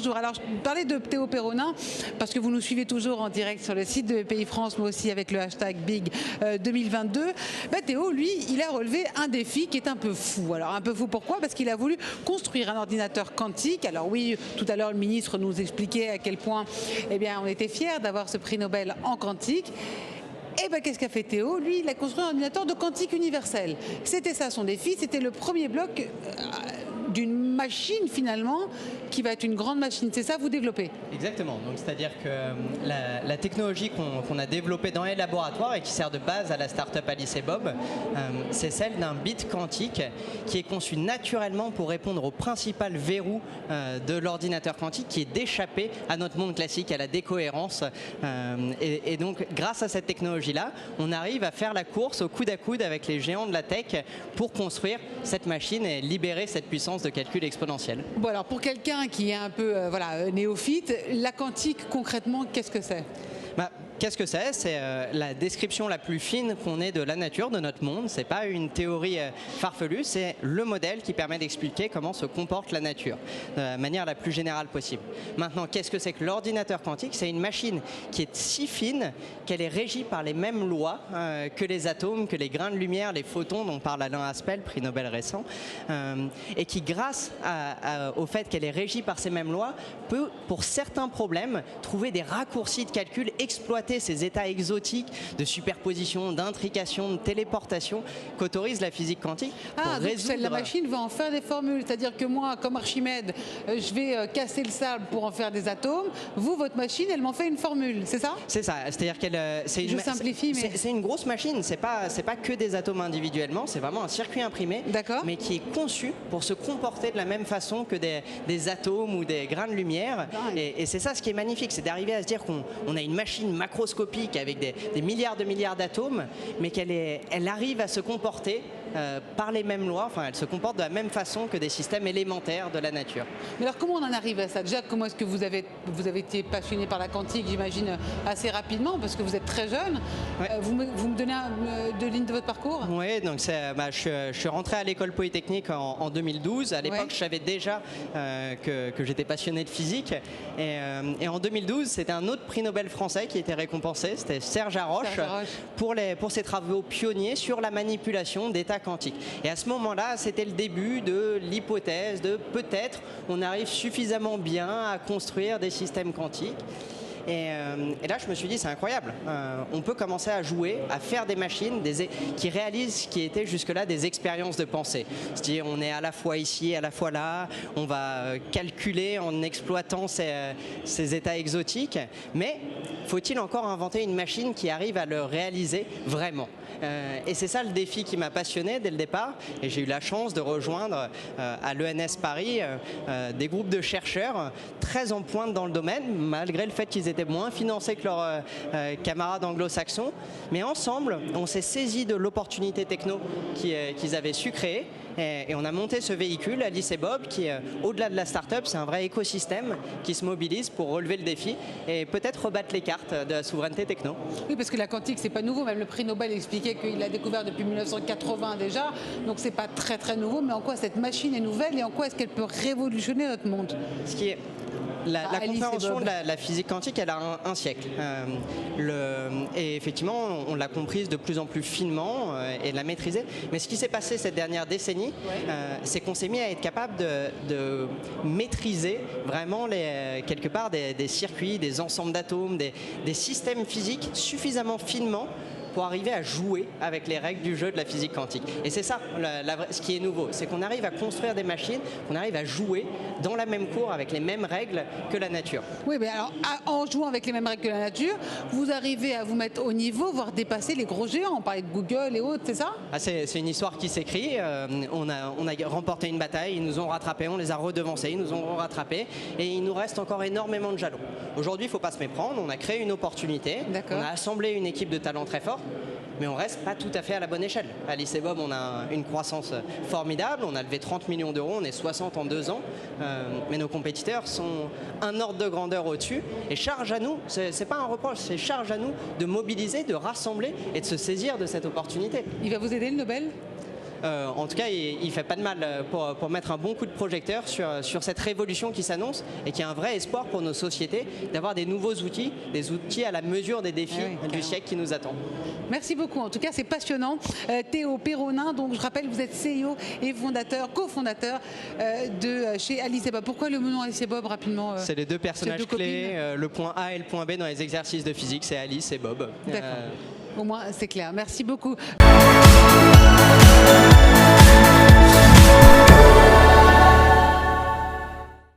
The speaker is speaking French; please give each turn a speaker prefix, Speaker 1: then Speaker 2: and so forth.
Speaker 1: bonjour. Alors, je parlais de Théo Perronin parce que vous nous suivez toujours en direct sur le site de BPI France, mais aussi avec le hashtag Big 2022. Théo, lui, il a relevé un défi qui est un peu fou. Alors, un peu fou pourquoi? Parce qu'il a voulu construire un ordinateur quantique. Alors oui, tout à l'heure, le ministre nous expliquait à quel point on était fiers d'avoir ce prix Nobel en quantique. Qu'est-ce qu'a fait Théo? Lui, il a construit un ordinateur de quantique universel. C'était ça son défi, c'était le premier bloc d'une machine finalement qui va être une grande machine. C'est ça, vous développez?
Speaker 2: Exactement. Donc c'est-à-dire que la technologie qu'on a développée dans les laboratoires et qui sert de base à la start-up Alice et Bob, c'est celle d'un bit quantique qui est conçu naturellement pour répondre au principal verrou de l'ordinateur quantique, qui est d'échapper à notre monde classique, à la décohérence. Et donc grâce à cette technologie-là, on arrive à faire la course au coude à coude avec les géants de la tech pour construire cette machine et libérer cette puissance de calcul exponentiel.
Speaker 1: Bon, alors pour quelqu'un qui est un peu néophyte, la quantique concrètement, qu'est-ce que c'est?
Speaker 2: Qu'est-ce que c'est? C'est la description la plus fine qu'on ait de la nature, de notre monde. C'est pas une théorie farfelue, c'est le modèle qui permet d'expliquer comment se comporte la nature de la manière la plus générale possible. Maintenant, qu'est-ce que c'est que l'ordinateur quantique? C'est une machine qui est si fine qu'elle est régie par les mêmes lois que les atomes, que les grains de lumière, les photons dont parle Alain Aspect, prix Nobel récent, et qui, grâce au fait qu'elle est régie par ces mêmes lois, peut, pour certains problèmes, trouver des raccourcis de calcul, exploiter ces états exotiques de superposition, d'intrication, de téléportation qu'autorise la physique quantique.
Speaker 1: Donc la machine va en faire des formules, c'est-à-dire que moi, comme Archimède, je vais casser le sable pour en faire des atomes. Vous, votre machine, elle m'en fait une formule, c'est ça?
Speaker 2: C'est ça, c'est-à-dire qu'elle...
Speaker 1: Je simplifie, mais...
Speaker 2: C'est une grosse machine, c'est pas que des atomes individuellement, c'est vraiment un circuit imprimé, mais qui est conçu pour se comporter de la même façon que des atomes ou des grains de lumière. Et c'est ça ce qui est magnifique, c'est d'arriver à se dire qu'on a une machine macroscopique avec des milliards de milliards d'atomes, mais elle arrive à se comporter par les mêmes lois, enfin elle se comporte de la même façon que des systèmes élémentaires de la nature.
Speaker 1: Mais alors comment on en arrive à ça? Déjà, comment est-ce que vous avez été passionné par la quantique, j'imagine, assez rapidement, parce que vous êtes très jeune. Vous me donnez deux lignes de votre parcours?
Speaker 2: Oui, donc je suis rentré à l'école polytechnique en 2012. À l'époque, je savais déjà que j'étais passionné de physique. Et en 2012, c'était un autre prix Nobel français qui était récompensé, c'était Serge Haroche, pour ses travaux pionniers sur la manipulation d'états quantiques. Et à ce moment-là, c'était le début de l'hypothèse de peut-être on arrive suffisamment bien à construire des systèmes quantiques. Et là, je me suis dit, c'est incroyable. On peut commencer à jouer, à faire des machines qui réalisent ce qui était jusque-là des expériences de pensée. C'est-à-dire, on est à la fois ici, à la fois là. On va calculer en exploitant ces états exotiques. Mais faut-il encore inventer une machine qui arrive à le réaliser vraiment? Et c'est ça le défi qui m'a passionné dès le départ. Et j'ai eu la chance de rejoindre à l'ENS Paris des groupes de chercheurs très en pointe dans le domaine, malgré le fait qu'ils étaient moins financés que leurs camarades anglo-saxons. Mais ensemble, on s'est saisi de l'opportunité techno qu'ils avaient su créer. Et on a monté ce véhicule, Alice et Bob, qui, au-delà de la start-up, c'est un vrai écosystème qui se mobilise pour relever le défi et peut-être rebattre les cartes de la souveraineté techno.
Speaker 1: Oui, parce que la quantique, c'est pas nouveau. Même le prix Nobel expliquait qu'il l'a découvert depuis 1980 déjà. Donc c'est pas très très nouveau. Mais en quoi cette machine est nouvelle et en quoi est-ce qu'elle peut révolutionner notre monde?
Speaker 2: Ce qui est... La compréhension de la physique quantique, elle a un siècle. Et effectivement, on l'a comprise de plus en plus finement et l'a maîtrisée. Mais ce qui s'est passé cette dernière décennie, c'est qu'on s'est mis à être capable de maîtriser vraiment quelque part des circuits, des ensembles d'atomes, des systèmes physiques suffisamment finement pour arriver à jouer avec les règles du jeu de la physique quantique. Et c'est ça, ce qui est nouveau, c'est qu'on arrive à construire des machines, qu'on arrive à jouer dans la même cour avec les mêmes règles que la nature.
Speaker 1: Oui, mais alors, en jouant avec les mêmes règles que la nature, vous arrivez à vous mettre au niveau, voire dépasser les gros géants. On parlait de Google et autres, c'est ça?
Speaker 2: C'est une histoire qui s'écrit. On a remporté une bataille, ils nous ont rattrapés, on les a redevancés, ils nous ont rattrapés, et il nous reste encore énormément de jalons. Aujourd'hui, il ne faut pas se méprendre, on a créé une opportunité, on a assemblé une équipe de talents très forts, mais on reste pas tout à fait à la bonne échelle. À Alice et Bob, on a une croissance formidable, on a levé 30 millions d'euros, on est 60 en 2 ans, mais nos compétiteurs sont un ordre de grandeur au-dessus, et charge à nous, c'est pas un reproche, c'est charge à nous de mobiliser, de rassembler et de se saisir de cette opportunité.
Speaker 1: Il va vous aider le Nobel?
Speaker 2: En tout cas, il fait pas de mal pour mettre un bon coup de projecteur sur cette révolution qui s'annonce et qui est un vrai espoir pour nos sociétés d'avoir des nouveaux outils, des outils à la mesure des défis du siècle qui nous attend.
Speaker 1: Merci beaucoup. En tout cas, c'est passionnant. Théo Péronin, donc je rappelle, vous êtes CEO et cofondateur de chez Alice et Bob. Pourquoi le nom Alice et Bob rapidement
Speaker 2: C'est les deux personnages clés, le point A et le point B dans les exercices de physique, c'est Alice et Bob.
Speaker 1: D'accord. Au moins, c'est clair. Merci beaucoup.